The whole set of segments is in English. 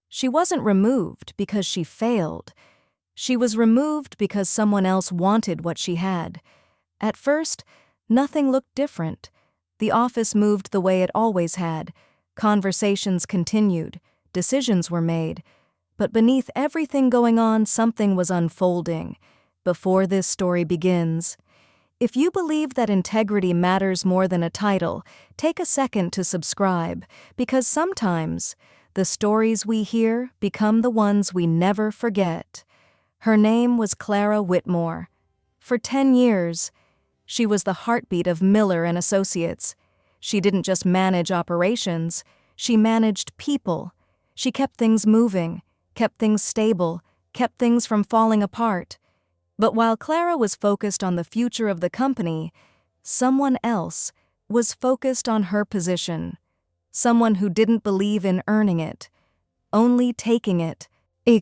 She wasn't removed because she failed. She was removed because someone else wanted what she had. At first, nothing looked different. The office moved the way it always had. Conversations continued. Decisions were made. But beneath everything going on, something was unfolding. Before this story begins, if you believe that integrity matters more than a title, take a second to subscribe, because sometimes the stories we hear become the ones we never forget. Her name was Clara Whitmore. For 10 years, she was the heartbeat of Miller and Associates. She didn't just manage operations, she managed people. She kept things moving, kept things stable, kept things from falling apart. But while Clara was focused on the future of the company, someone else was focused on her position. Someone who didn't believe in earning it, only taking it.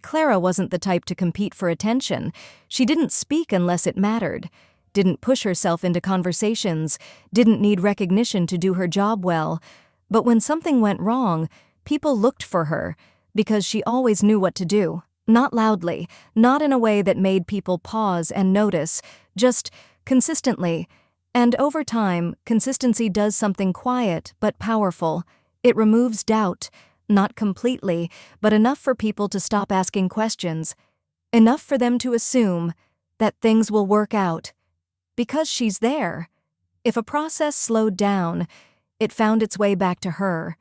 Clara wasn't the type to compete for attention. She didn't speak unless it mattered, didn't push herself into conversations, didn't need recognition to do her job well. But when something went wrong, people looked for her because she always knew what to do. Not loudly, not in a way that made people pause and notice, just consistently. And over time, consistency does something quiet but powerful. It removes doubt, not completely, but enough for people to stop asking questions, enough for them to assume that things will work out. Because she's there. If a process slowed down, it found its way back to her.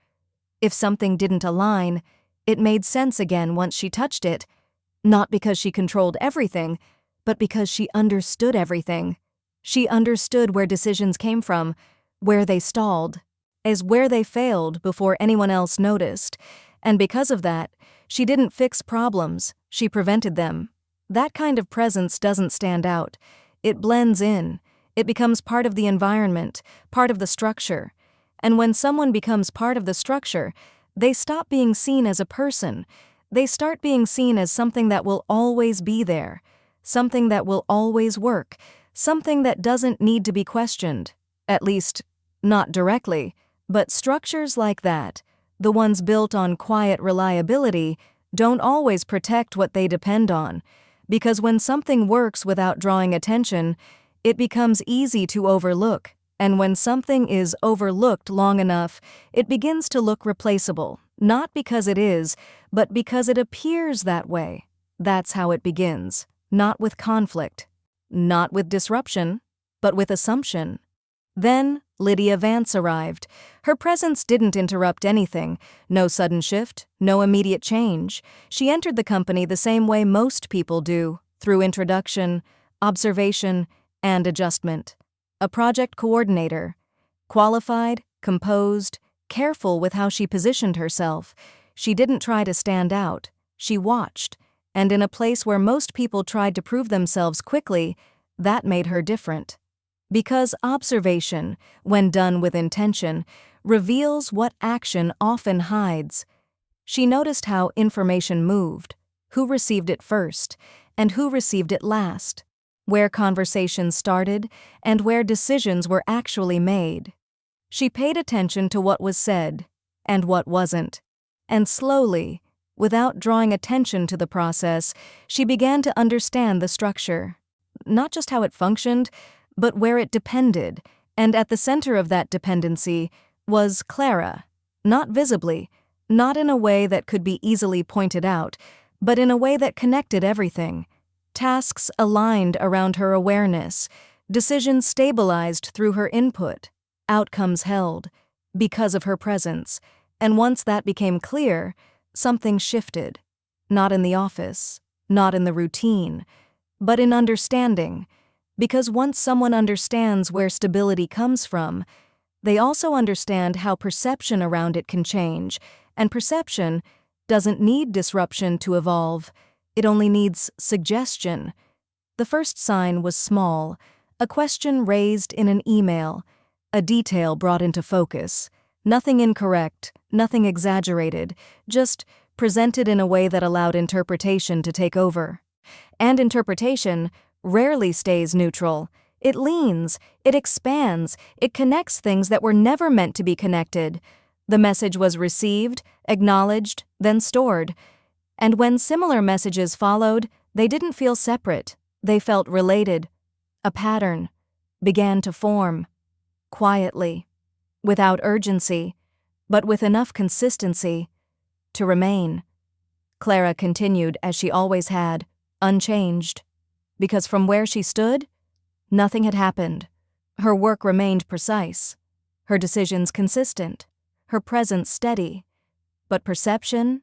If something didn't align, it made sense again once she touched it. Not because she controlled everything, but because she understood everything. She understood where decisions came from, where they stalled, as where they failed before anyone else noticed. And because of that, she didn't fix problems, she prevented them. That kind of presence doesn't stand out. It blends in. It becomes part of the environment, part of the structure. And when someone becomes part of the structure, they stop being seen as a person. They start being seen as something that will always be there, something that will always work, something that doesn't need to be questioned. At least, not directly. But structures like that, the ones built on quiet reliability, don't always protect what they depend on. Because when something works without drawing attention, it becomes easy to overlook. And when something is overlooked long enough, it begins to look replaceable. Not because it is, but because it appears that way. That's how it begins. Not with conflict, not with disruption, but with assumption. Then, Lydia Vance arrived. Her presence didn't interrupt anything. No sudden shift, no immediate change. She entered the company the same way most people do, through introduction, observation, and adjustment. A project coordinator. Qualified, composed, careful with how she positioned herself. She didn't try to stand out. She watched. And in a place where most people tried to prove themselves quickly, that made her different. Because observation, when done with intention, reveals what action often hides. She noticed how information moved, who received it first, and who received it last, where conversations started, and where decisions were actually made. She paid attention to what was said, and what wasn't. And slowly, without drawing attention to the process, she began to understand the structure. Not just how it functioned, but where it depended, and at the center of that dependency was Clara. Not visibly, not in a way that could be easily pointed out, but in a way that connected everything. Tasks aligned around her awareness, decisions stabilized through her input, outcomes held, because of her presence. And once that became clear, something shifted. Not in the office, not in the routine, but in understanding. Because once someone understands where stability comes from, they also understand how perception around it can change, and perception doesn't need disruption to evolve. It only needs suggestion. The first sign was small, a question raised in an email, a detail brought into focus. Nothing incorrect, nothing exaggerated, just presented in a way that allowed interpretation to take over. And interpretation rarely stays neutral. It leans, it expands, it connects things that were never meant to be connected. The message was received, acknowledged, then stored. And when similar messages followed, they didn't feel separate. They felt related. A pattern began to form, quietly, without urgency, but with enough consistency to remain. Clara continued as she always had, unchanged, because from where she stood, nothing had happened. Her work remained precise, her decisions consistent, her presence steady. But perception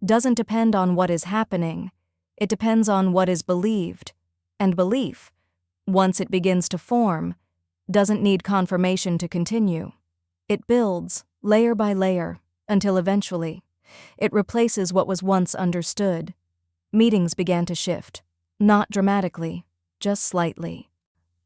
doesn't depend on what is happening. It depends on what is believed. And belief, once it begins to form, doesn't need confirmation to continue. It builds, layer by layer, until eventually, it replaces what was once understood. Meetings began to shift, not dramatically, just slightly.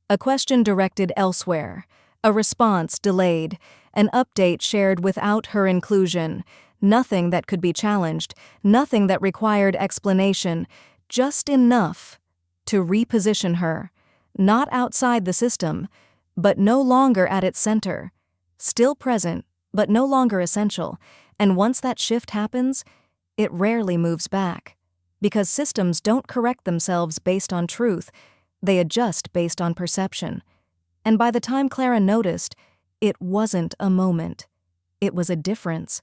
A question directed elsewhere, a response delayed, an update shared without her inclusion, nothing that could be challenged, nothing that required explanation, just enough to reposition her, not outside the system, but no longer at its center, still present, but no longer essential. And once that shift happens, it rarely moves back, because systems don't correct themselves based on truth, they adjust based on perception. And by the time Clara noticed, it wasn't a moment. It was a difference,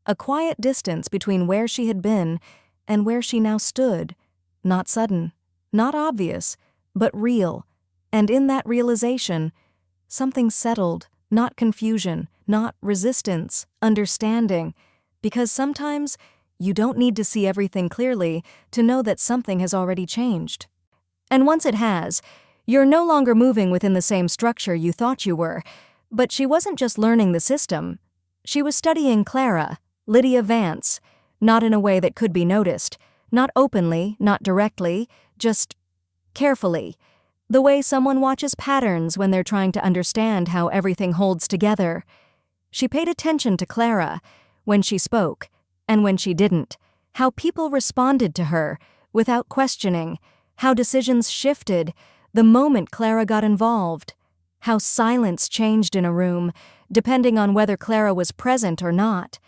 a quiet distance between where she had been and where she now stood, not sudden, not obvious, but real. And in that realization, something settled, not confusion, not resistance, understanding, because sometimes you don't need to see everything clearly to know that something has already changed. And once it has, you're no longer moving within the same structure you thought you were. But she wasn't just learning the system. She was studying Clara, Lydia Vance, not in a way that could be noticed, not openly, not directly, just carefully. The way someone watches patterns when they're trying to understand how everything holds together. She paid attention to Clara, when she spoke, and when she didn't, how people responded to her, without questioning, how decisions shifted the moment Clara got involved, how silence changed in a room, depending on whether Clara was present or not.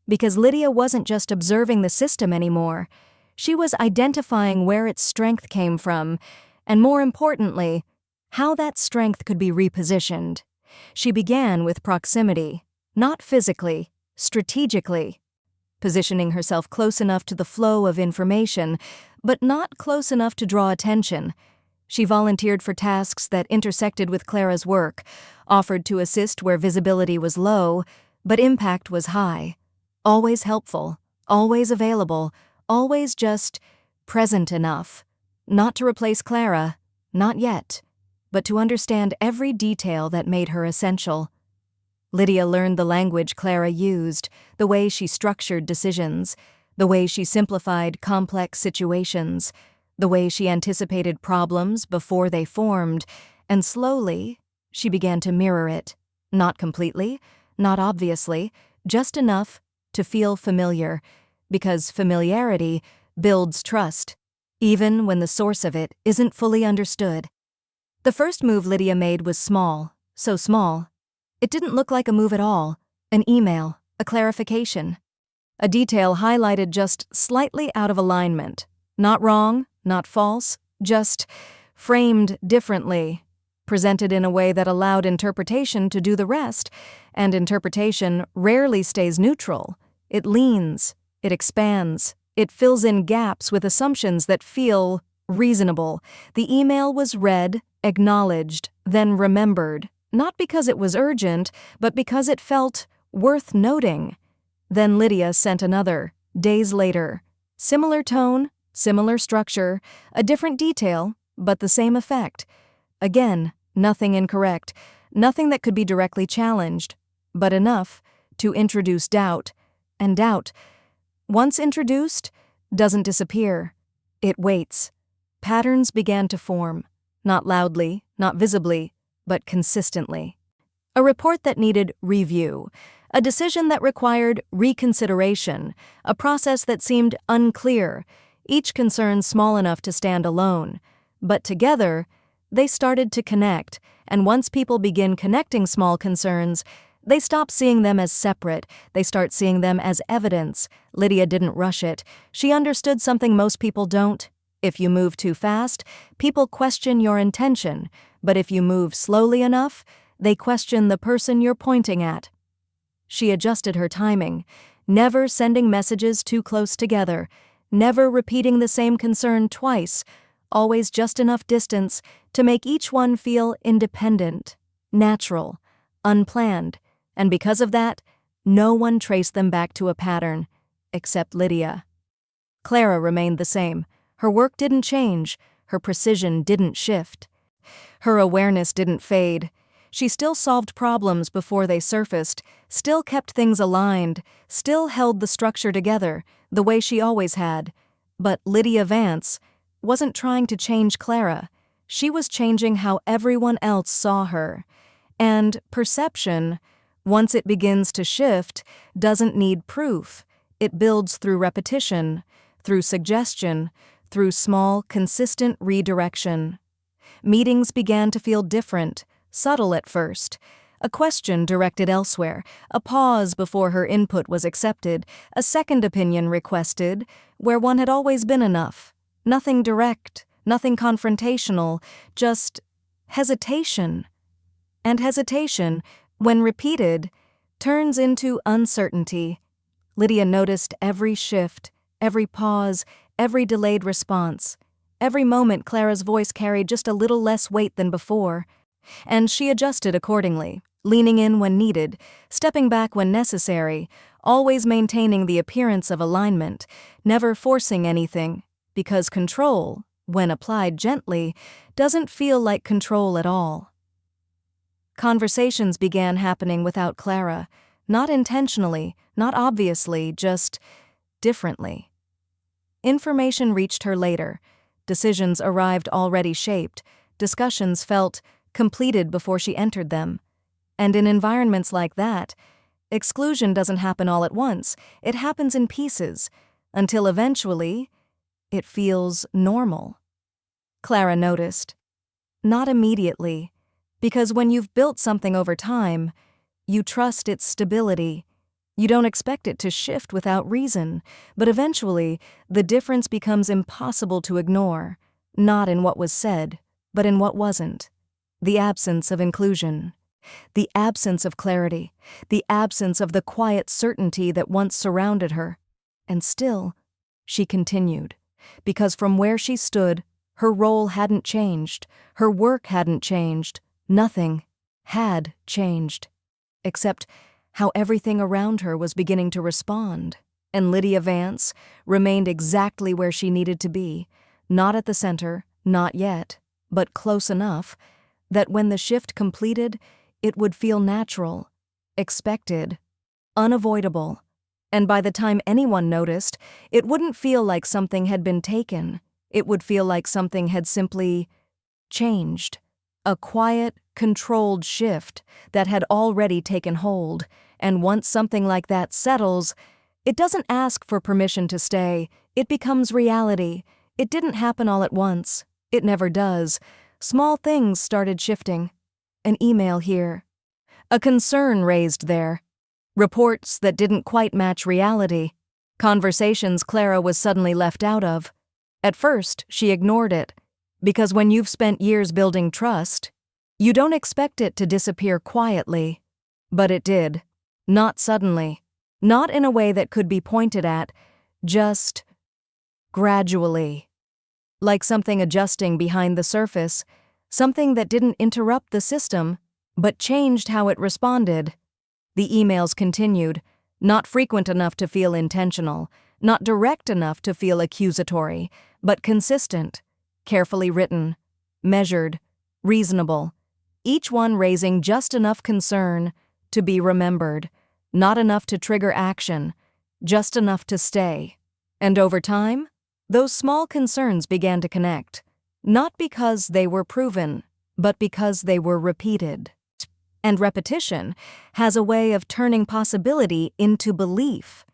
Because Lydia wasn't just observing the system anymore, she was identifying where its strength came from, and more importantly, how that strength could be repositioned. She began with proximity, not physically, strategically, positioning herself close enough to the flow of information, but not close enough to draw attention. She volunteered for tasks that intersected with Clara's work, offered to assist where visibility was low, but impact was high. Always helpful, always available, always just present enough. Not to replace Clara, not yet, but to understand every detail that made her essential. Lydia learned the language Clara used, the way she structured decisions, the way she simplified complex situations, the way she anticipated problems before they formed, and slowly, she began to mirror it. Not completely, not obviously, just enough to feel familiar, because familiarity builds trust, even when the source of it isn't fully understood. The first move Lydia made was small, so small. It didn't look like a move at all, an email, a clarification. A detail highlighted just slightly out of alignment. Not wrong, not false, just framed differently, presented in a way that allowed interpretation to do the rest, and interpretation rarely stays neutral. It leans, it expands, it fills in gaps with assumptions that feel reasonable. The email was read, acknowledged, then remembered, not because it was urgent, but because it felt worth noting. Then Lydia sent another, days later. Similar tone, similar structure, a different detail, but the same effect. Again, nothing incorrect, nothing that could be directly challenged, but enough to introduce doubt. And doubt, once introduced, doesn't disappear. It waits. Patterns began to form, not loudly, not visibly, but consistently. A report that needed review, a decision that required reconsideration, a process that seemed unclear, each concern small enough to stand alone. But together, they started to connect, and once people begin connecting small concerns, They stop seeing them as separate, they start seeing them as evidence. Lydia didn't rush it. She understood something most people don't. If you move too fast, people question your intention, but if you move slowly enough, they question the person you're pointing at. She adjusted her timing, never sending messages too close together, never repeating the same concern twice, always just enough distance to make each one feel independent, natural, unplanned, and because of that, no one traced them back to a pattern, except Lydia. Clara remained the same. Her work didn't change, her precision didn't shift. Her awareness didn't fade. She still solved problems before they surfaced, still kept things aligned, still held the structure together, the way she always had. But Lydia Vance wasn't trying to change Clara. She was changing how everyone else saw her. And perception, once it begins to shift, doesn't need proof. It builds through repetition, through suggestion, through small, consistent redirection. Meetings began to feel different, subtle at first. A question directed elsewhere, a pause before her input was accepted, a second opinion requested, where one had always been enough. Nothing direct, nothing confrontational, just hesitation. And hesitation, when repeated, turns into uncertainty. Lydia noticed every shift, every pause, every delayed response. Every moment Clara's voice carried just a little less weight than before. And she adjusted accordingly, leaning in when needed, stepping back when necessary, always maintaining the appearance of alignment, never forcing anything, because control, when applied gently, doesn't feel like control at all. Conversations began happening without Clara, not intentionally, not obviously, just differently. Information reached her later. Decisions arrived already shaped. Discussions felt completed before she entered them. And in environments like that, exclusion doesn't happen all at once. It happens in pieces, until eventually, it feels normal. Clara noticed. Not immediately, because when you've built something over time, you trust its stability. You don't expect it to shift without reason, but eventually, the difference becomes impossible to ignore, not in what was said, but in what wasn't. The absence of inclusion. The absence of clarity. The absence of the quiet certainty that once surrounded her. And still, she continued, because from where she stood, her role hadn't changed, her work hadn't changed, nothing had changed, except how everything around her was beginning to respond, and Lydia Vance remained exactly where she needed to be, not at the center, not yet, but close enough that when the shift completed, it would feel natural, expected, unavoidable, and by the time anyone noticed, it wouldn't feel like something had been taken. It would feel like something had simply changed. A quiet, controlled shift that had already taken hold, and once something like that settles, it doesn't ask for permission to stay. It becomes reality. It didn't happen all at once. It never does. Small things started shifting. An email here. A concern raised there. Reports that didn't quite match reality. Conversations Clara was suddenly left out of. At first, she ignored it, because when you've spent years building trust, you don't expect it to disappear quietly. But it did. Not suddenly. Not in a way that could be pointed at, just gradually. Like something adjusting behind the surface, something that didn't interrupt the system, but changed how it responded. The emails continued, not frequent enough to feel intentional, not direct enough to feel accusatory, but consistent, carefully written, measured, reasonable, each one raising just enough concern to be remembered, not enough to trigger action, just enough to stay. And over time, those small concerns began to connect, not because they were proven, but because they were repeated. And repetition has a way of turning possibility into belief.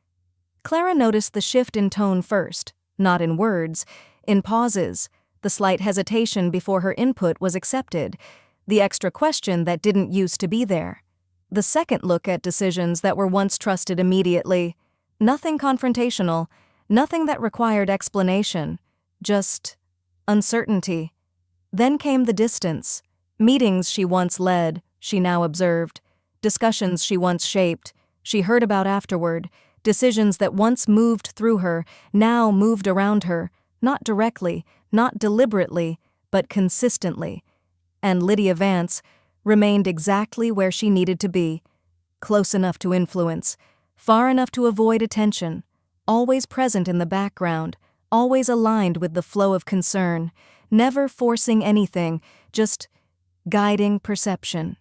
Clara noticed the shift in tone first, not in words, in pauses, the slight hesitation before her input was accepted, the extra question that didn't used to be there. The second look at decisions that were once trusted immediately. Nothing confrontational, nothing that required explanation, just uncertainty. Then came the distance. Meetings she once led, she now observed. Discussions she once shaped, she heard about afterward. Decisions that once moved through her, now moved around her, not directly, not deliberately, but consistently. And Lydia Vance remained exactly where she needed to be, close enough to influence, far enough to avoid attention, always present in the background, always aligned with the flow of concern, never forcing anything, just guiding perception.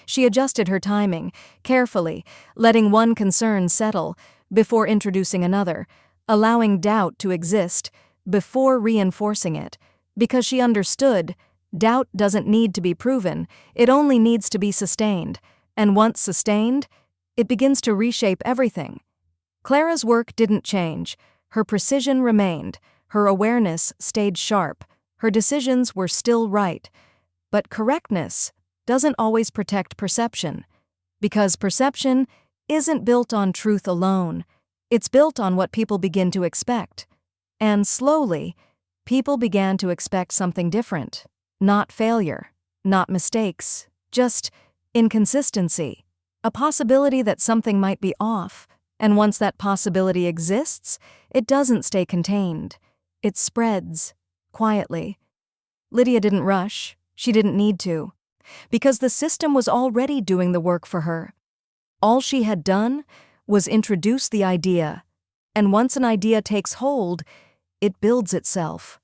She adjusted her timing, carefully, letting one concern settle before introducing another, allowing doubt to exist before reinforcing it, because she understood doubt doesn't need to be proven, it only needs to be sustained, and once sustained, it begins to reshape everything. Clara's work didn't change, her precision remained, her awareness stayed sharp, her decisions were still right, but correctness doesn't always protect perception, because perception isn't built on truth alone, it's built on what people begin to expect. And slowly, people began to expect something different. Not failure, not mistakes, just inconsistency, a possibility that something might be off, and once that possibility exists, it doesn't stay contained. It spreads, quietly. Lydia didn't rush, she didn't need to, because the system was already doing the work for her. All she had done was introduce the idea, and once an idea takes hold, it builds itself.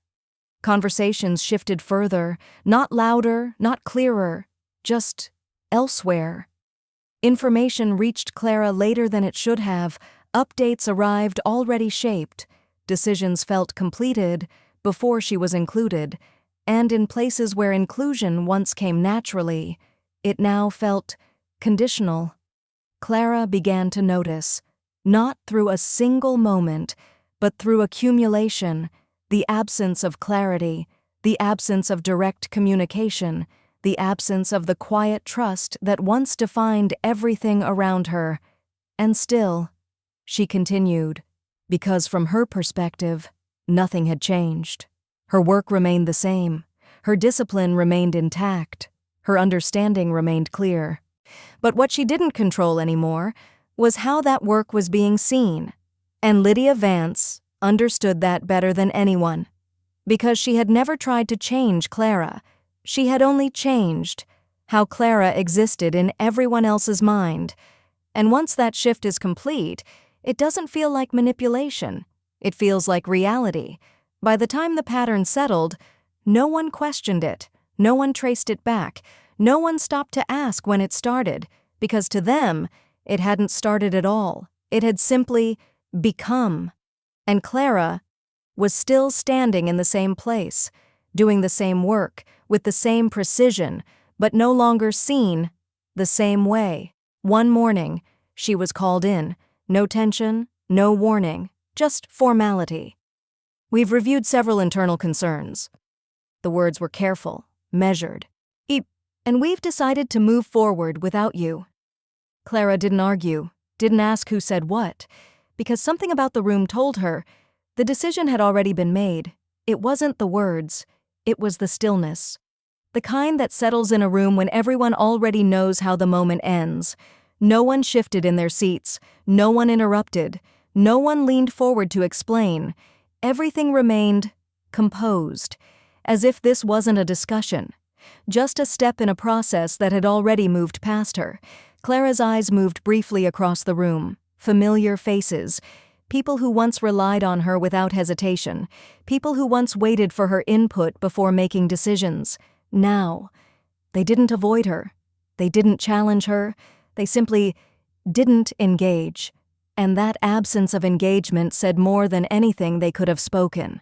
Conversations shifted further, not louder, not clearer, just elsewhere. Information reached Clara later than it should have, updates arrived already shaped, decisions felt completed before she was included, and in places where inclusion once came naturally, it now felt conditional. Clara began to notice, not through a single moment, but through accumulation, the absence of clarity, the absence of direct communication, the absence of the quiet trust that once defined everything around her. And still, she continued, because from her perspective, nothing had changed. Her work remained the same, her discipline remained intact, her understanding remained clear. But what she didn't control anymore was how that work was being seen, and Lydia Vance understood that better than anyone. Because she had never tried to change Clara, she had only changed how Clara existed in everyone else's mind. And once that shift is complete, it doesn't feel like manipulation. It feels like reality. By the time the pattern settled, no one questioned it, no one traced it back, no one stopped to ask when it started, because to them, it hadn't started at all. It had simply become. And Clara was still standing in the same place, doing the same work, with the same precision, but no longer seen the same way. One morning, she was called in. No tension, no warning, just formality. We've reviewed several internal concerns. The words were careful, measured. And we've decided to move forward without you. Clara didn't argue, didn't ask who said what, because something about the room told her the decision had already been made. It wasn't the words, it was the stillness. The kind that settles in a room when everyone already knows how the moment ends. No one shifted in their seats, no one interrupted, no one leaned forward to explain. Everything remained composed, as if this wasn't a discussion, just a step in a process that had already moved past her. Clara's eyes moved briefly across the room. Familiar faces, people who once relied on her without hesitation, people who once waited for her input before making decisions. Now, they didn't avoid her, they didn't challenge her, they simply didn't engage. And that absence of engagement said more than anything they could have spoken.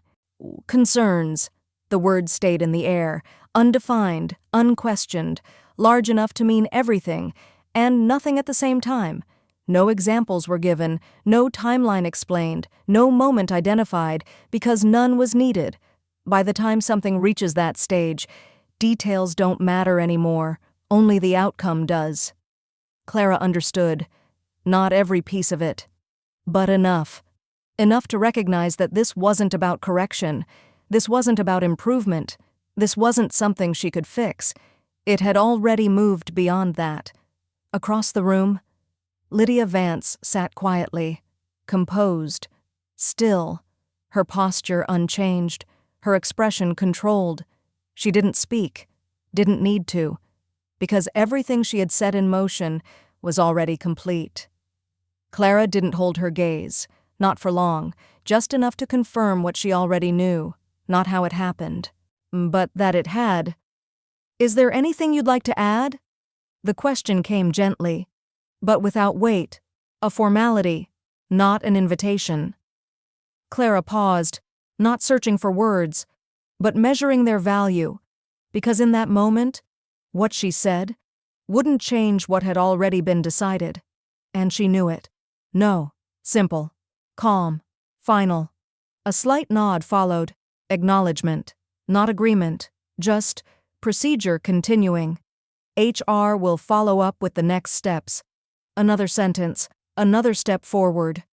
Concerns. The words stayed in the air, undefined, unquestioned, large enough to mean everything, and nothing at the same time. No examples were given, no timeline explained, no moment identified, because none was needed. By the time something reaches that stage, details don't matter anymore, only the outcome does. Clara understood. Not every piece of it, but enough. Enough to recognize that this wasn't about correction. This wasn't about improvement. This wasn't something she could fix. It had already moved beyond that. Across the room, Lydia Vance sat quietly, composed, still, her posture unchanged, her expression controlled. She didn't speak, didn't need to, because everything she had set in motion was already complete. Clara didn't hold her gaze, not for long, just enough to confirm what she already knew, not how it happened, but that it had. "Is there anything you'd like to add?" The question came gently, but without weight, a formality, not an invitation. Clara paused, not searching for words, but measuring their value, because in that moment, what she said wouldn't change what had already been decided, and she knew it. No, simple, calm, final. A slight nod followed, acknowledgement, not agreement, just procedure continuing. HR will follow up with the next steps. Another sentence, another step forward.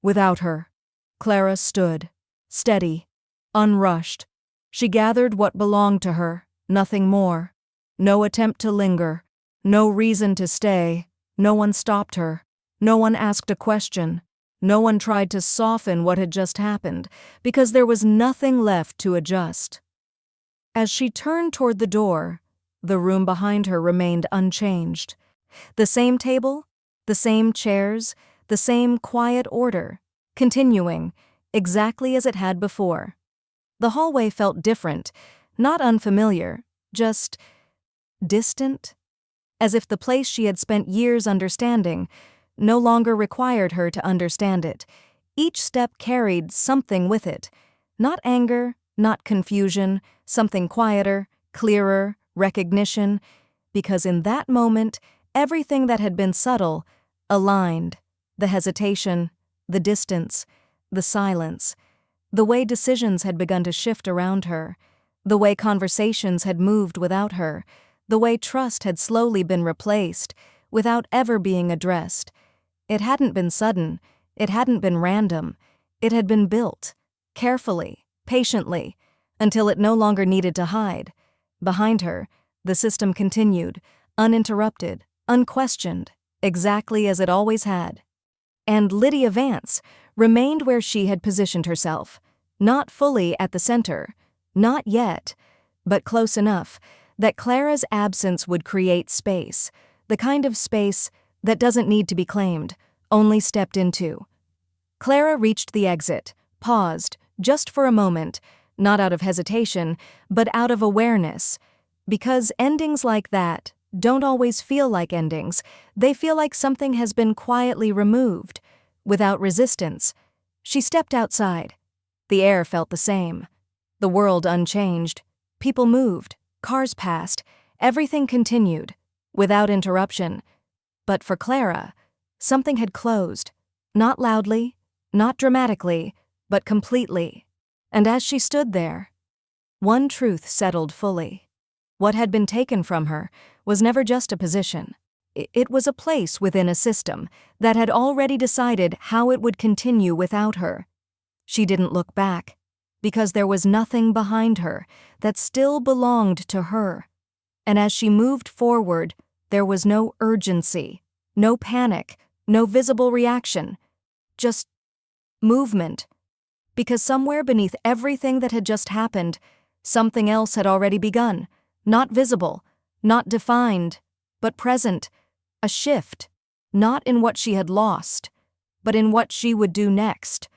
Without her, Clara stood, steady, unrushed. She gathered what belonged to her, nothing more. No attempt to linger, no reason to stay. No one stopped her. No one asked a question. No one tried to soften what had just happened, because there was nothing left to adjust. As she turned toward the door, the room behind her remained unchanged. The same table, the same chairs, the same quiet order, continuing, exactly as it had before. The hallway felt different, not unfamiliar, just distant, as if the place she had spent years understanding no longer required her to understand it. Each step carried something with it, not anger, not confusion, something quieter, clearer, recognition, because in that moment, everything that had been subtle aligned. The hesitation, the distance, the silence, the way decisions had begun to shift around her, the way conversations had moved without her, the way trust had slowly been replaced without ever being addressed. It hadn't been sudden, it hadn't been random, it had been built, carefully, patiently, until it no longer needed to hide. Behind her, the system continued, uninterrupted, unquestioned, exactly as it always had. And Lydia Vance remained where she had positioned herself, not fully at the center, not yet, but close enough that Clara's absence would create space, the kind of space that doesn't need to be claimed, only stepped into. Clara reached the exit, paused, just for a moment, not out of hesitation, but out of awareness, because endings like that don't always feel like endings. They feel like something has been quietly removed, without resistance. She stepped outside. The air felt the same. The world unchanged. People moved. Cars passed. Everything continued, without interruption. But for Clara, something had closed. Not loudly, not dramatically, but completely. And as she stood there, one truth settled fully. What had been taken from her was never just a position. It was a place within a system that had already decided how it would continue without her. She didn't look back, because there was nothing behind her that still belonged to her. And as she moved forward, there was no urgency, no panic, no visible reaction, just movement. Because somewhere beneath everything that had just happened, something else had already begun, not visible, not defined, but present, a shift, not in what she had lost, but in what she would do next.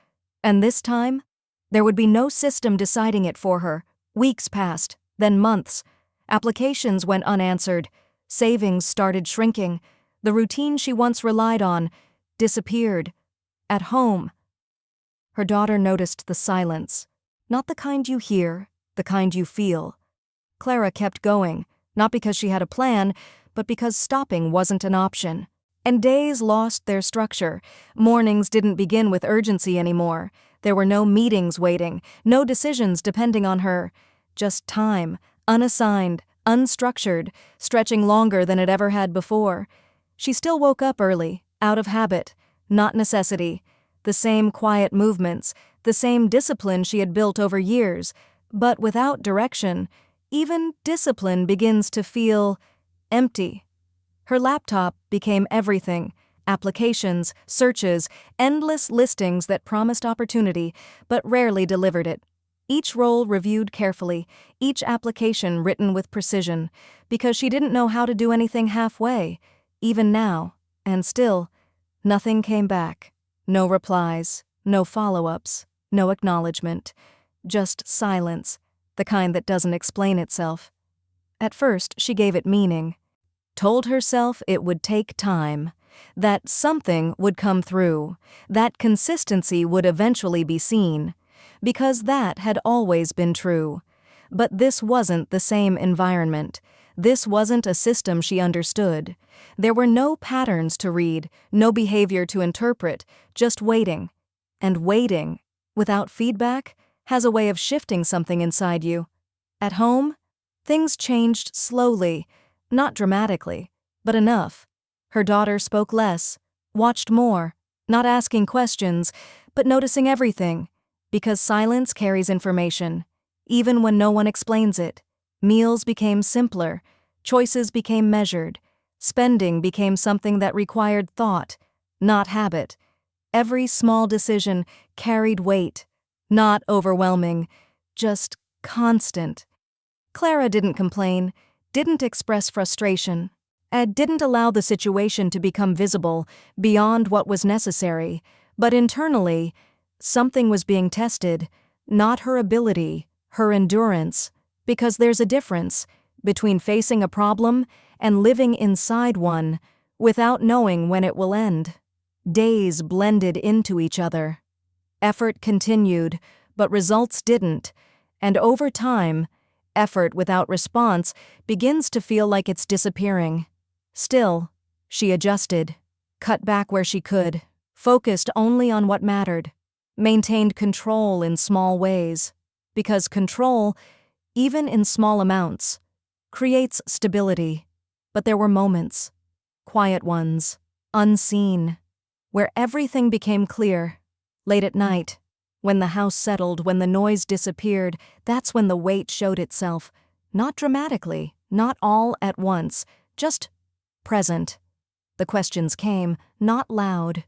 And this time, there would be no system deciding it for her. Weeks passed, then months. Applications went unanswered. Savings started shrinking. The routine she once relied on disappeared. At home, her daughter noticed the silence, not the kind you hear, the kind you feel. Clara kept going, not because she had a plan, but because stopping wasn't an option. And days lost their structure. Mornings didn't begin with urgency anymore. There were no meetings waiting, no decisions depending on her. Just time, unassigned, unstructured, stretching longer than it ever had before. She still woke up early, out of habit, not necessity. The same quiet movements, the same discipline she had built over years, but without direction, even discipline begins to feel empty. Her laptop became everything: applications, searches, endless listings that promised opportunity but rarely delivered it. Each role reviewed carefully, each application written with precision, because she didn't know how to do anything halfway, even now, and still, nothing came back. No replies, no follow-ups, no acknowledgement, just silence, the kind that doesn't explain itself. At first, she gave it meaning, told herself it would take time, that something would come through, that consistency would eventually be seen, because that had always been true. But this wasn't the same environment. This wasn't a system she understood. There were no patterns to read, no behavior to interpret, just waiting. And waiting, without feedback, has a way of shifting something inside you. At home, things changed slowly, not dramatically, but enough. Her daughter spoke less, watched more, not asking questions, but noticing everything, because silence carries information, even when no one explains it. Meals became simpler, choices became measured, spending became something that required thought, not habit. Every small decision carried weight, not overwhelming, just constant. Clara didn't complain, didn't express frustration, and didn't allow the situation to become visible beyond what was necessary, but internally, something was being tested, not her ability, her endurance, because there's a difference between facing a problem and living inside one without knowing when it will end. Days blended into each other. Effort continued, but results didn't, and over time, effort without response begins to feel like it's disappearing. Still, she adjusted, cut back where she could, focused only on what mattered, maintained control in small ways, because control, even in small amounts, creates stability. But there were moments, quiet ones, unseen, where everything became clear. Late at night, when the house settled, when the noise disappeared, that's when the weight showed itself, not dramatically, not all at once, just present. The questions came, not loud,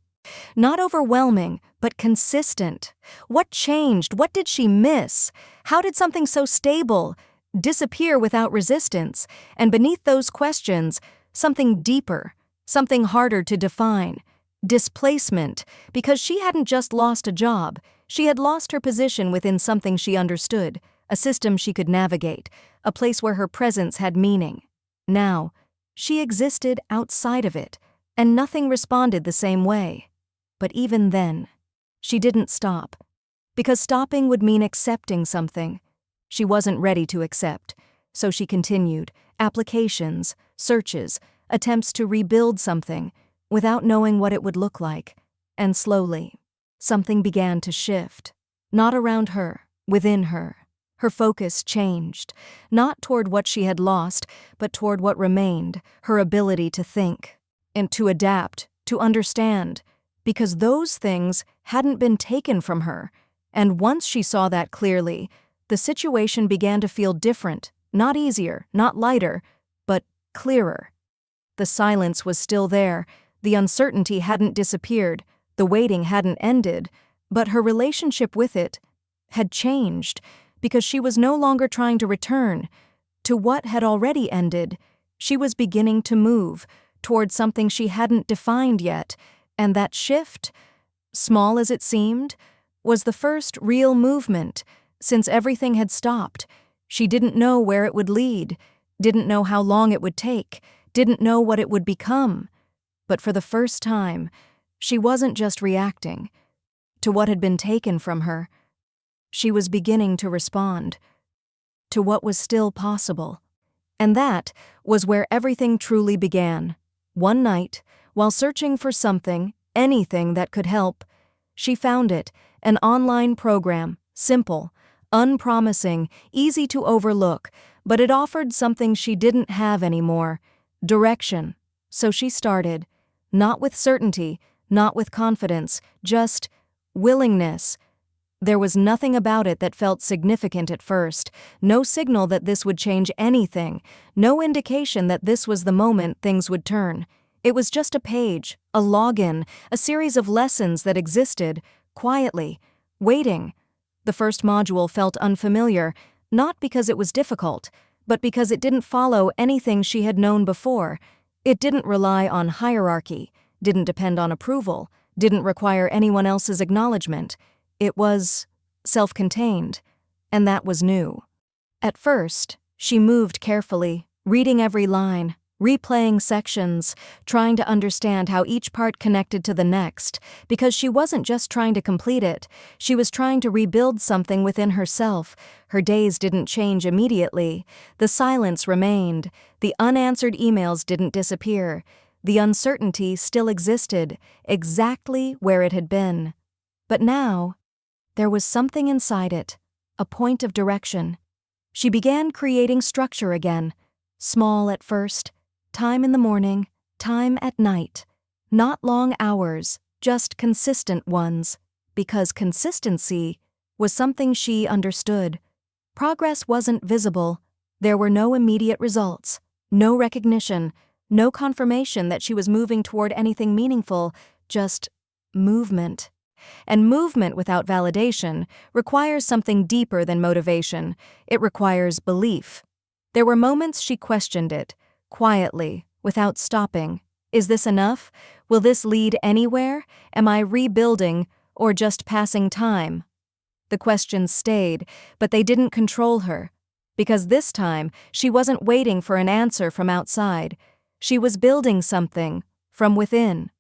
not overwhelming, but consistent. What changed? What did she miss? How did something so stable disappear without resistance? And beneath those questions, something deeper, something harder to define. Displacement, because she hadn't just lost a job, she had lost her position within something she understood, a system she could navigate, a place where her presence had meaning. Now, she existed outside of it, and nothing responded the same way. But even then, she didn't stop, because stopping would mean accepting something. She wasn't ready to accept, so she continued, applications, searches, attempts to rebuild something, without knowing what it would look like. And slowly, something began to shift. Not around her, within her. Her focus changed, not toward what she had lost, but toward what remained, her ability to think, and to adapt, to understand, because those things hadn't been taken from her. And once she saw that clearly, the situation began to feel different, not easier, not lighter, but clearer. The silence was still there, the uncertainty hadn't disappeared, the waiting hadn't ended, but her relationship with it had changed, because she was no longer trying to return to what had already ended. She was beginning to move toward something she hadn't defined yet, and that shift, small as it seemed, was the first real movement since everything had stopped. She didn't know where it would lead, didn't know how long it would take, didn't know what it would become. But for the first time, she wasn't just reacting to what had been taken from her. She was beginning to respond to what was still possible. And that was where everything truly began. One night, while searching for something, anything that could help, she found it, an online program, simple, unpromising, easy to overlook, but it offered something she didn't have anymore: direction, So she started, not with certainty, not with confidence, just willingness. There was nothing about it that felt significant at first, no signal that this would change anything, no indication that this was the moment things would turn. It was just a page, a login, a series of lessons that existed, quietly, waiting. The first module felt unfamiliar, not because it was difficult, but because it didn't follow anything she had known before. It didn't rely on hierarchy, didn't depend on approval, didn't require anyone else's acknowledgement. It was self-contained, and that was new. At first, she moved carefully, reading every line, replaying sections, trying to understand how each part connected to the next, because she wasn't just trying to complete it, she was trying to rebuild something within herself. Her days didn't change immediately. The silence remained. The unanswered emails didn't disappear. The uncertainty still existed, exactly where it had been. But now, there was something inside it, a point of direction. She began creating structure again, small at first, time in the morning, time at night. Not long hours, just consistent ones, because consistency was something she understood. Progress wasn't visible. There were no immediate results, no recognition, no confirmation that she was moving toward anything meaningful, just movement. And movement without validation requires something deeper than motivation. It requires belief. There were moments she questioned it, quietly, without stopping. Is this enough? Will this lead anywhere? Am I rebuilding or just passing time? The questions stayed, but they didn't control her. Because this time, she wasn't waiting for an answer from outside. She was building something from within.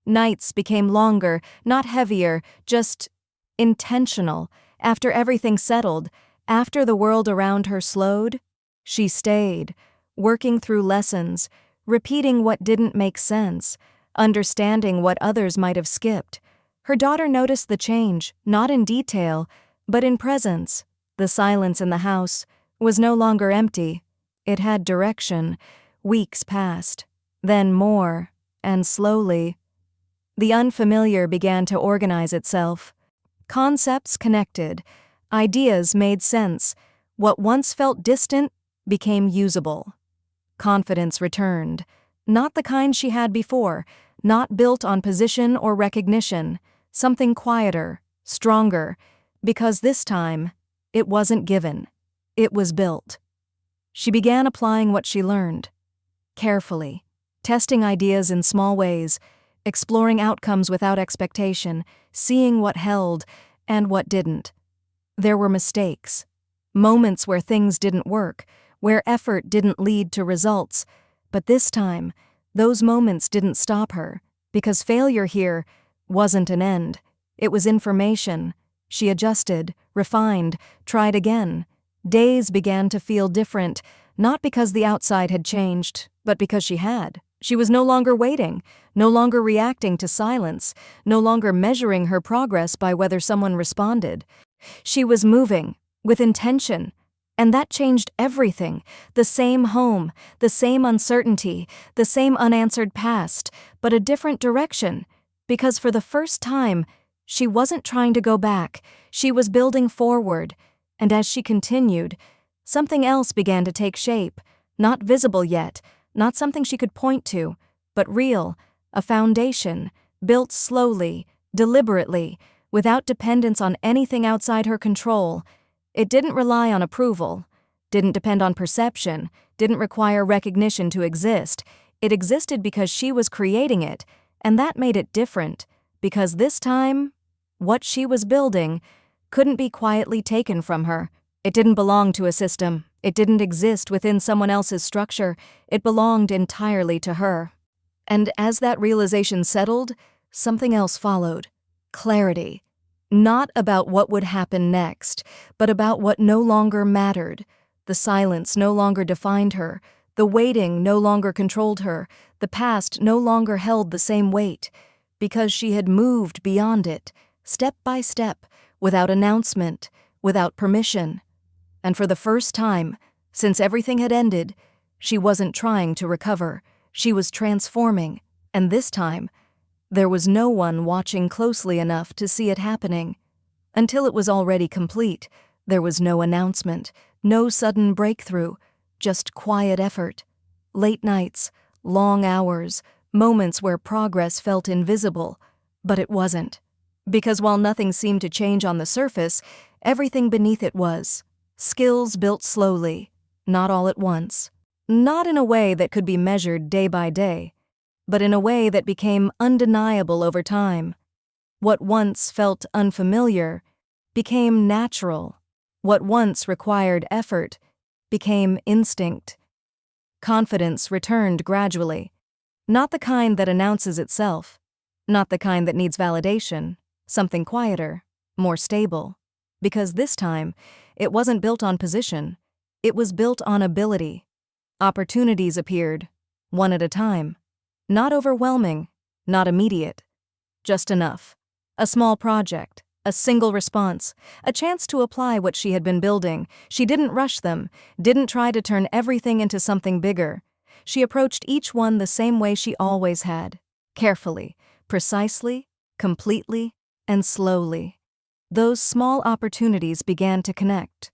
Nights became longer, not heavier, just intentional. After everything settled, after the world around her slowed, she stayed, working through lessons, repeating what didn't make sense, understanding what others might have skipped. Her daughter noticed the change, not in detail, but in presence. The silence in the house was no longer empty. It had direction. Weeks passed, then more, and slowly, the unfamiliar began to organize itself. Concepts connected. Ideas made sense. What once felt distant became usable. Confidence returned. Not the kind she had before, not built on position or recognition. Something quieter, stronger, because this time, it wasn't given. It was built. She began applying what she learned. Carefully, testing ideas in small ways, exploring outcomes without expectation, seeing what held and what didn't. There were mistakes, moments where things didn't work, where effort didn't lead to results. But this time, those moments didn't stop her, because failure here wasn't an end. It was information. She adjusted, refined, tried again. Days began to feel different, not because the outside had changed, but because she had. She was no longer waiting, no longer reacting to silence, no longer measuring her progress by whether someone responded. She was moving, with intention, and that changed everything. The same home, the same uncertainty, the same unanswered past, but a different direction, because for the first time, she wasn't trying to go back, she was building forward, and as she continued, something else began to take shape, not visible yet, not something she could point to, but real, a foundation, built slowly, deliberately, without dependence on anything outside her control. It didn't rely on approval, didn't depend on perception, didn't require recognition to exist. It existed because she was creating it, and that made it different, because this time, what she was building couldn't be quietly taken from her. It didn't belong to a system. It didn't exist within someone else's structure. It belonged entirely to her. And as that realization settled, something else followed. Clarity. Not about what would happen next, but about what no longer mattered. The silence no longer defined her. The waiting no longer controlled her. The past no longer held the same weight. Because she had moved beyond it, step by step, without announcement, without permission. And for the first time, since everything had ended, she wasn't trying to recover. She was transforming, and this time, there was no one watching closely enough to see it happening. Until it was already complete, there was no announcement, no sudden breakthrough, just quiet effort. Late nights, long hours, moments where progress felt invisible, but it wasn't. Because while nothing seemed to change on the surface, everything beneath it was. Skills built slowly, not all at once. Not in a way that could be measured day by day, but in a way that became undeniable over time. What once felt unfamiliar became natural. What once required effort became instinct. Confidence returned gradually. Not the kind that announces itself. Not the kind that needs validation. Something quieter, more stable. Because this time, it wasn't built on position. It was built on ability. Opportunities appeared, one at a time. Not overwhelming, not immediate. Just enough. A small project, a single response, a chance to apply what she had been building. She didn't rush them, didn't try to turn everything into something bigger. She approached each one the same way she always had. Carefully, precisely, completely, and slowly. Those small opportunities began to connect.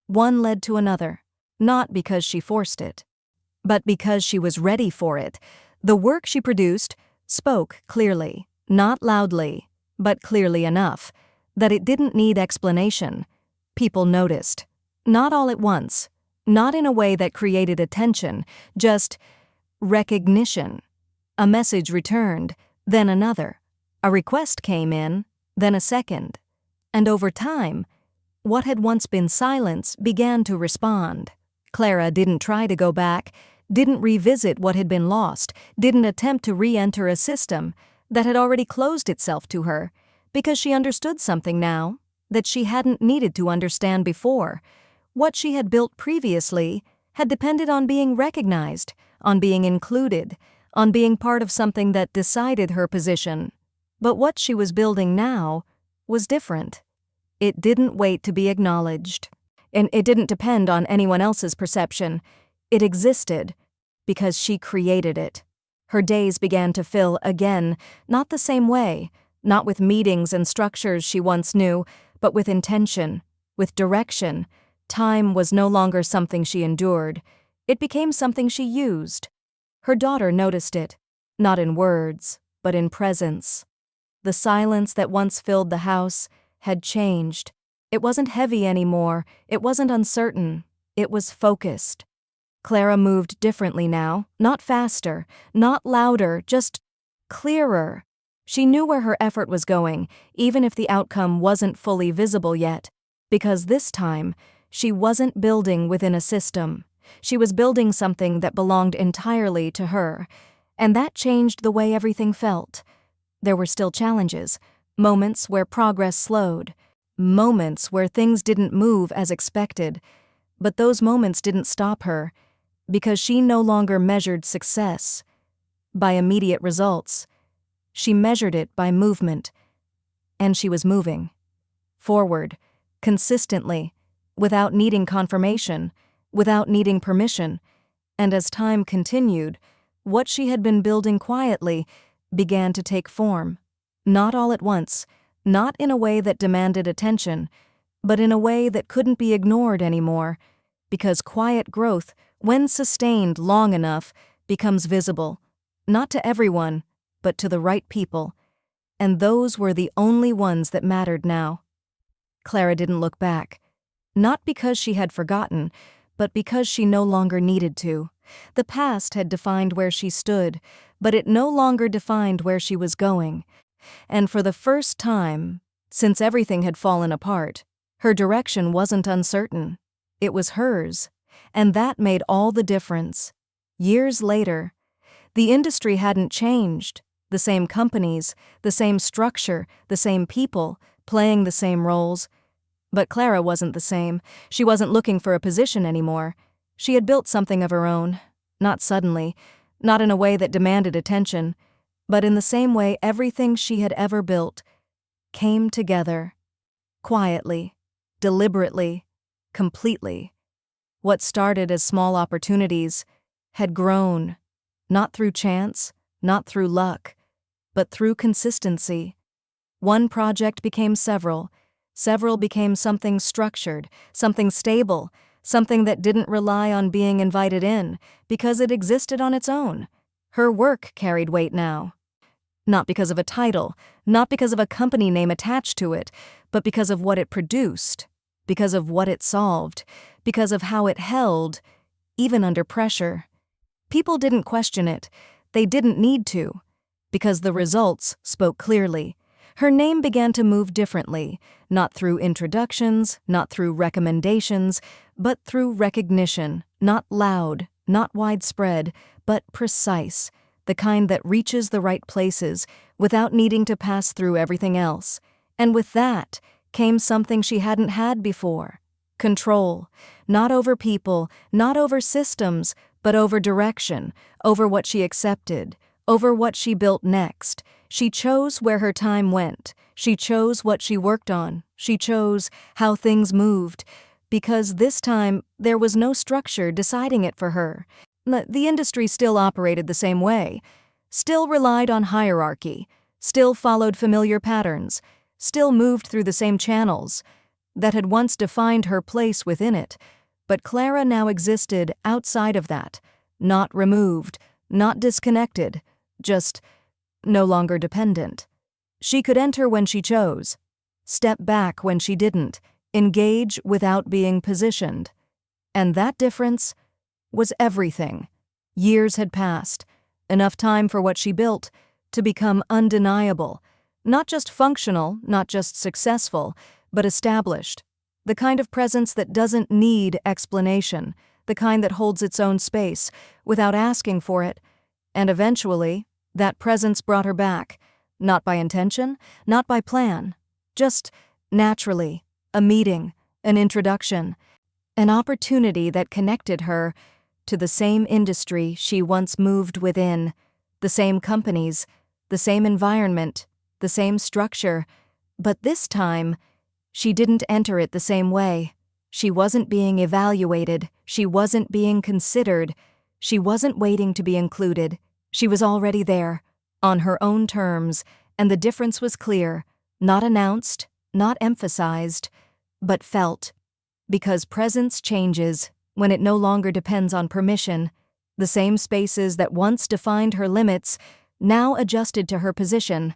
One led to another, not because she forced it, but because she was ready for it. The work she produced spoke clearly, not loudly, but clearly enough, that it didn't need explanation. People noticed. Not all at once, not in a way that created attention, just recognition. A message returned, then another. A request came in, then a second. And over time, what had once been silence began to respond. Clara didn't try to go back, didn't revisit what had been lost, didn't attempt to re-enter a system that had already closed itself to her, because she understood something now that she hadn't needed to understand before. What she had built previously had depended on being recognized, on being included, on being part of something that decided her position. But what she was building now was different. It didn't wait to be acknowledged, and it didn't depend on anyone else's perception. It existed because she created it. Her days began to fill again, not the same way, not with meetings and structures she once knew, but with intention, with direction. Time was no longer something she endured. It became something she used. Her daughter noticed it, not in words, but in presence. The silence that once filled the house had changed. It wasn't heavy anymore. It wasn't uncertain. It was focused. Clara moved differently now, not faster, not louder, just clearer. She knew where her effort was going, even if the outcome wasn't fully visible yet, because this time, she wasn't building within a system. She was building something that belonged entirely to her, and that changed the way everything felt. There were still challenges, moments where progress slowed, moments where things didn't move as expected, but those moments didn't stop her, because she no longer measured success by immediate results. She measured it by movement, and she was moving forward, consistently, without needing confirmation, without needing permission. And as time continued, what she had been building quietly began to take form, not all at once, not in a way that demanded attention, but in a way that couldn't be ignored anymore, because quiet growth, when sustained long enough, becomes visible, not to everyone, but to the right people, and those were the only ones that mattered now. Clara didn't look back, not because she had forgotten, but because she no longer needed to. The past had defined where she stood, but it no longer defined where she was going. And for the first time, since everything had fallen apart, her direction wasn't uncertain. It was hers, and that made all the difference. Years later, the industry hadn't changed. The same companies, the same structure, the same people, playing the same roles. But Clara wasn't the same. She wasn't looking for a position anymore. She had built something of her own, not suddenly, not in a way that demanded attention, but in the same way everything she had ever built came together, quietly, deliberately, completely. What started as small opportunities had grown, not through chance, not through luck, but through consistency. One project became several. Several became something structured, something stable, something that didn't rely on being invited in because it existed on its own. Her work carried weight now. Not because of a title, not because of a company name attached to it, but because of what it produced, because of what it solved, because of how it held, even under pressure. People didn't question it. They didn't need to, because the results spoke clearly. Her name began to move differently, not through introductions, not through recommendations, but through recognition, not loud, not widespread, but precise, the kind that reaches the right places without needing to pass through everything else. And with that came something she hadn't had before: control, not over people, not over systems, but over direction, over what she accepted, over what she built next. She chose where her time went. She chose what she worked on. She chose how things moved, because this time there was no structure deciding it for her. The industry still operated the same way, still relied on hierarchy, still followed familiar patterns, still moved through the same channels that had once defined her place within it. But Clara now existed outside of that, not removed, not disconnected, just no longer dependent. She could enter when she chose, step back when she didn't, engage without being positioned. And that difference was everything. Years had passed, enough time for what she built to become undeniable, not just functional, not just successful, but established. The kind of presence that doesn't need explanation, the kind that holds its own space without asking for it. And eventually, that presence brought her back, not by intention, not by plan, just naturally, a meeting, an introduction, an opportunity that connected her to the same industry she once moved within, the same companies, the same environment, the same structure. But this time, she didn't enter it the same way. She wasn't being evaluated. She wasn't being considered. She wasn't waiting to be included. She was already there, on her own terms, and the difference was clear, not announced, not emphasized, but felt. Because presence changes when it no longer depends on permission. The same spaces that once defined her limits now adjusted to her position.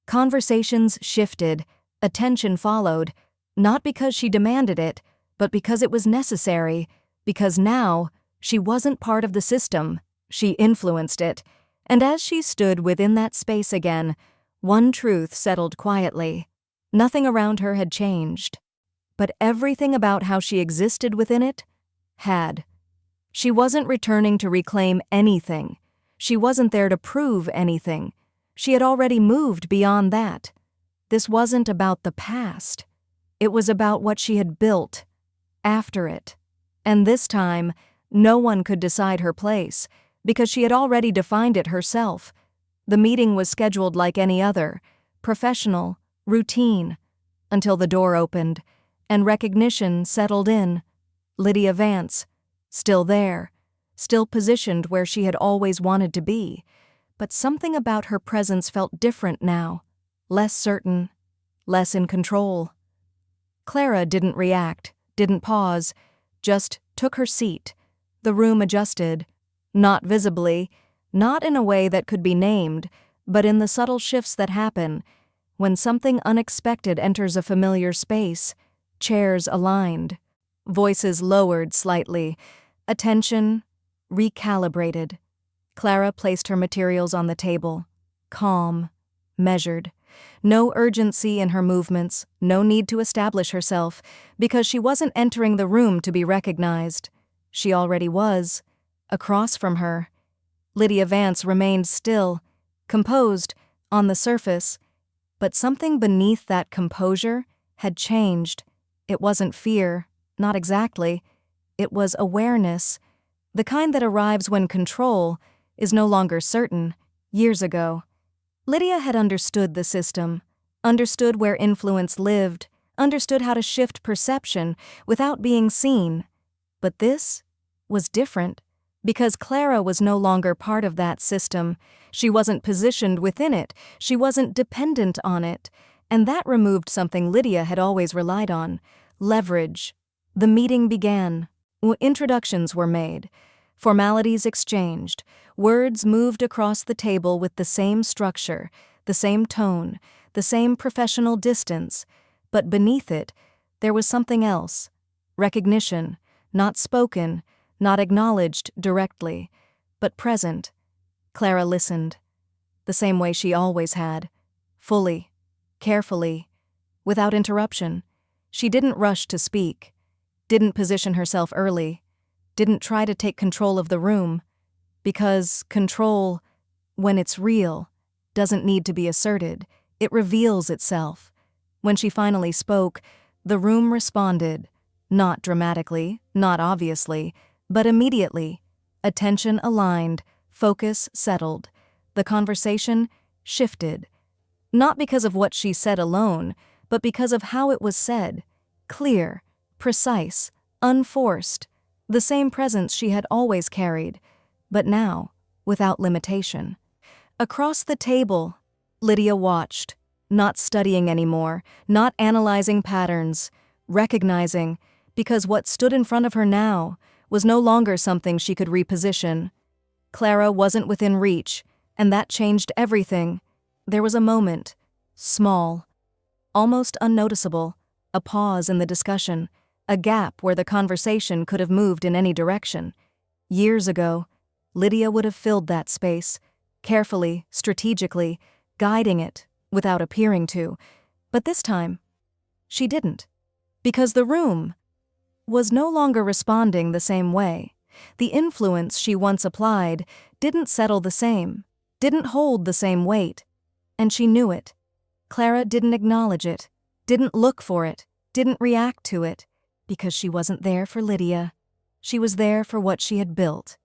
Conversations shifted, attention followed, not because she demanded it, but because it was necessary, because now she wasn't part of the system, she influenced it. And as she stood within that space again, one truth settled quietly. Nothing around her had changed, but everything about how she existed within it had. She wasn't returning to reclaim anything. She wasn't there to prove anything. She had already moved beyond that. This wasn't about the past. It was about what she had built after it. And this time, no one could decide her place, because she had already defined it herself. The meeting was scheduled like any other, professional, routine, until the door opened, and recognition settled in. Lydia Vance, still there, still positioned where she had always wanted to be, but something about her presence felt different now, less certain, less in control. Clara didn't react, didn't pause, just took her seat. The room adjusted, not visibly, not in a way that could be named, but in the subtle shifts that happen when something unexpected enters a familiar space. Chairs aligned, voices lowered slightly, attention recalibrated. Clara placed her materials on the table, calm, measured. No urgency in her movements, no need to establish herself, because she wasn't entering the room to be recognized. She already was. Across from her, Lydia Vance remained still, composed, on the surface, but something beneath that composure had changed. It wasn't fear, not exactly. It was awareness, the kind that arrives when control is no longer certain. Years ago, Lydia had understood the system, understood where influence lived, understood how to shift perception without being seen. But this was different. Because Clara was no longer part of that system. She wasn't positioned within it. She wasn't dependent on it. And that removed something Lydia had always relied on: leverage. The meeting began. Introductions were made. Formalities exchanged. Words moved across the table with the same structure, the same tone, the same professional distance. But beneath it, there was something else. Recognition, not spoken, not acknowledged directly, but present. Clara listened, the same way she always had, fully, carefully, without interruption. She didn't rush to speak, didn't position herself early, didn't try to take control of the room, because control, when it's real, doesn't need to be asserted. It reveals itself. When she finally spoke, the room responded, not dramatically, not obviously, but immediately. Attention aligned, focus settled. The conversation shifted. Not because of what she said alone, but because of how it was said. Clear, precise, unforced. The same presence she had always carried, but now, without limitation. Across the table, Lydia watched, not studying anymore, not analyzing patterns, recognizing, because what stood in front of her now was no longer something she could reposition. Clara wasn't within reach, and that changed everything. There was a moment, small, almost unnoticeable, a pause in the discussion, a gap where the conversation could have moved in any direction. Years ago, Lydia would have filled that space, carefully, strategically, guiding it, without appearing to. But this time, she didn't. Because the room was no longer responding the same way. The influence she once applied didn't settle the same, didn't hold the same weight. And she knew it. Clara didn't acknowledge it, didn't look for it, didn't react to it, because she wasn't there for Lydia. She was there for what she had built.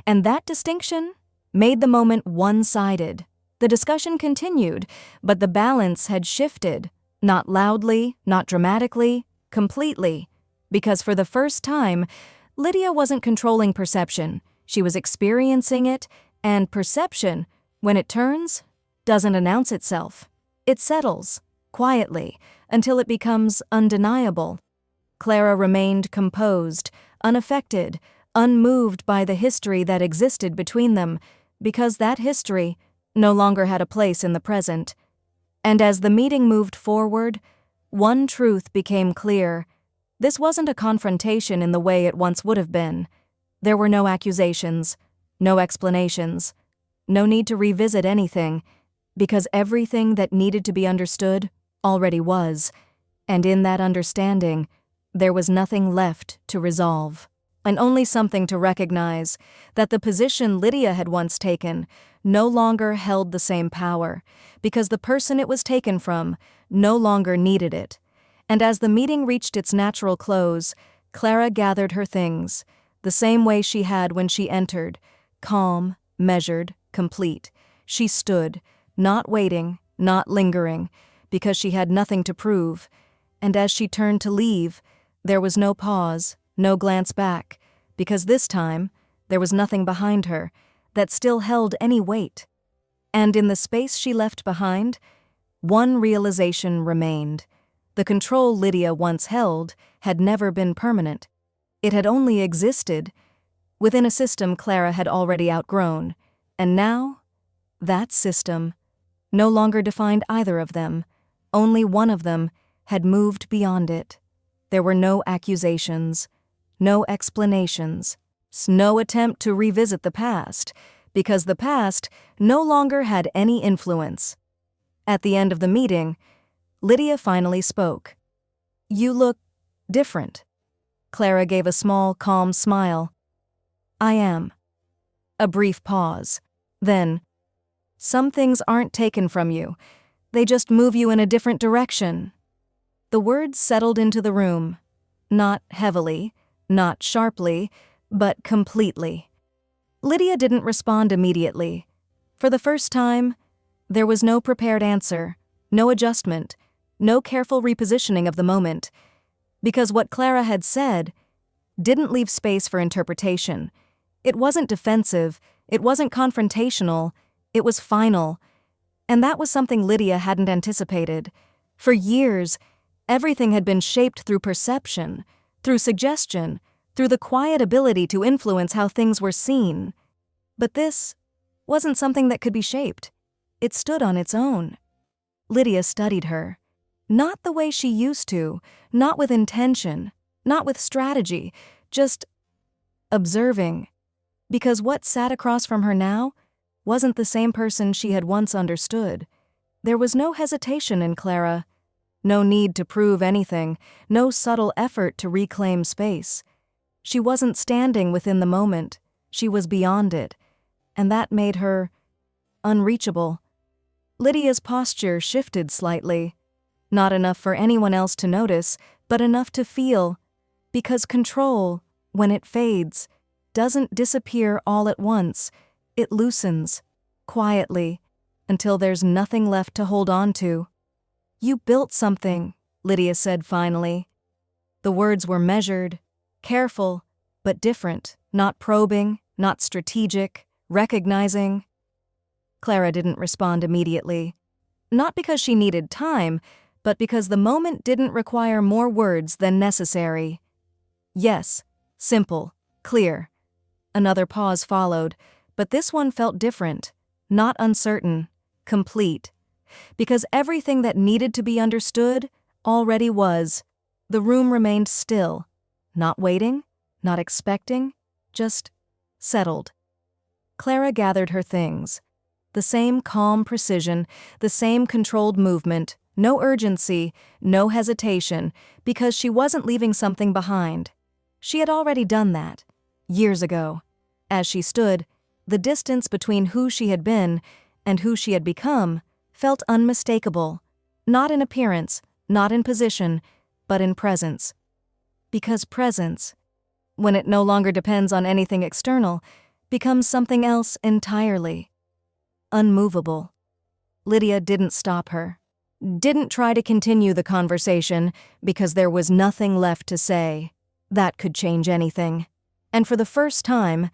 And that distinction made the moment one-sided. The discussion continued, but the balance had shifted, not loudly, not dramatically, completely. Because for the first time, Lydia wasn't controlling perception. She was experiencing it, and perception, when it turns, doesn't announce itself. It settles, quietly, until it becomes undeniable. Clara remained composed, unaffected, unmoved by the history that existed between them, because that history no longer had a place in the present. And as the meeting moved forward, one truth became clear. This wasn't a confrontation in the way it once would have been. There were no accusations, no explanations, no need to revisit anything, because everything that needed to be understood already was, and in that understanding, there was nothing left to resolve, and only something to recognize, that the position Lydia had once taken no longer held the same power, because the person it was taken from no longer needed it. And as the meeting reached its natural close, Clara gathered her things, the same way she had when she entered, calm, measured, complete. She stood, not waiting, not lingering, because she had nothing to prove. And as she turned to leave, there was no pause, no glance back, because this time there was nothing behind her that still held any weight. And in the space she left behind, one realization remained. The control Lydia once held had never been permanent. It had only existed within a system Clara had already outgrown, and now, that system no longer defined either of them. Only one of them had moved beyond it. There were no accusations, no explanations, no attempt to revisit the past, because the past no longer had any influence. At the end of the meeting, Lydia finally spoke. "You look different." Clara gave a small, calm smile. "I am." A brief pause. Then, "Some things aren't taken from you. They just move you in a different direction." The words settled into the room, not heavily, not sharply, but completely. Lydia didn't respond immediately. For the first time, there was no prepared answer, no adjustment, no careful repositioning of the moment, because what Clara had said didn't leave space for interpretation. It wasn't defensive, it wasn't confrontational, it was final. And that was something Lydia hadn't anticipated. For years, everything had been shaped through perception, through suggestion, through the quiet ability to influence how things were seen. But this wasn't something that could be shaped. It stood on its own. Lydia studied her. Not the way she used to, not with intention, not with strategy, just observing. Because what sat across from her now wasn't the same person she had once understood. There was no hesitation in Clara, no need to prove anything, no subtle effort to reclaim space. She wasn't standing within the moment, she was beyond it, and that made her unreachable. Lydia's posture shifted slightly, not enough for anyone else to notice, but enough to feel, because control, when it fades, doesn't disappear all at once. It loosens, quietly, until there's nothing left to hold on to. "You built something," Lydia said finally. The words were measured, careful, but different, not probing, not strategic, recognizing. Clara didn't respond immediately. Not because she needed time, but because the moment didn't require more words than necessary. Yes, simple, clear. Another pause followed, but this one felt different, not uncertain, complete. Because everything that needed to be understood already was. The room remained still, not waiting, not expecting, just settled. Clara gathered her things. The same calm precision, the same controlled movement, no urgency, no hesitation, because she wasn't leaving something behind. She had already done that, years ago. As she stood, the distance between who she had been and who she had become felt unmistakable, not in appearance, not in position, but in presence. Because presence, when it no longer depends on anything external, becomes something else entirely. Unmovable. Lydia didn't stop her. Didn't try to continue the conversation because there was nothing left to say. That could change anything. And for the first time,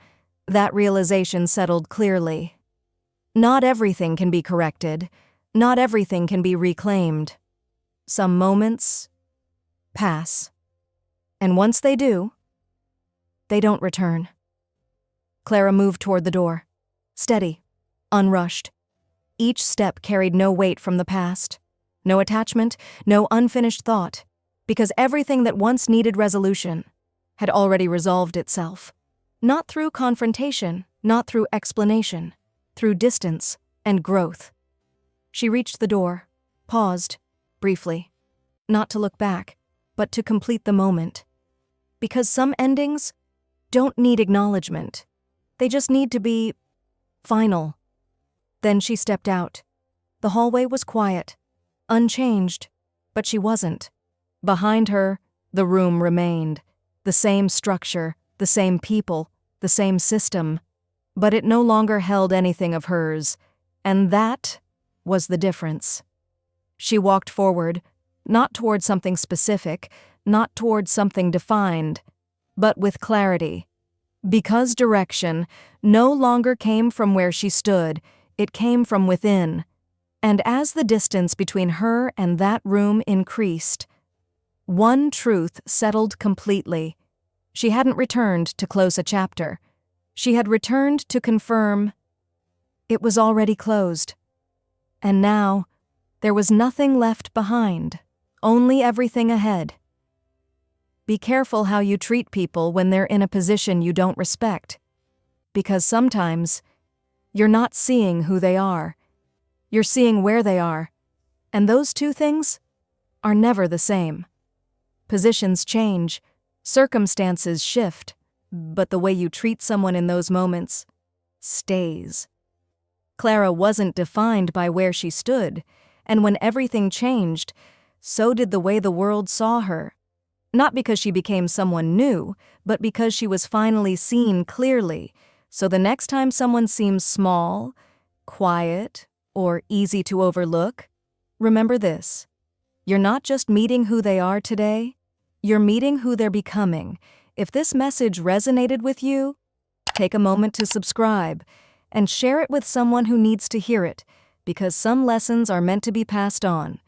that realization settled clearly. Not everything can be corrected. Not everything can be reclaimed. Some moments pass. And once they do, they don't return. Clara moved toward the door. Steady, unrushed. Each step carried no weight from the past. No attachment, no unfinished thought. Because everything that once needed resolution had already resolved itself. Not through confrontation, not through explanation, through distance and growth. She reached the door, paused, briefly, not to look back, but to complete the moment. Because some endings don't need acknowledgement. They just need to be final. Then she stepped out. The hallway was quiet, unchanged, but she wasn't. Behind her, the room remained. The same structure, the same people, the same system. But it no longer held anything of hers, and that was the difference. She walked forward, not toward something specific, not toward something defined, but with clarity. Because direction no longer came from where she stood, it came from within. And as the distance between her and that room increased, one truth settled completely. She hadn't returned to close a chapter. She had returned to confirm it was already closed. And now, there was nothing left behind, only everything ahead. Be careful how you treat people when they're in a position you don't respect. Because sometimes, you're not seeing who they are. You're seeing where they are. And those two things are never the same. Positions change, circumstances shift, but the way you treat someone in those moments stays. Clara wasn't defined by where she stood, and when everything changed, so did the way the world saw her. Not because she became someone new, but because she was finally seen clearly. So the next time someone seems small, quiet, or easy to overlook, remember this. You're not just meeting who they are today, you're meeting who they're becoming. If this message resonated with you, take a moment to subscribe and share it with someone who needs to hear it, because some lessons are meant to be passed on.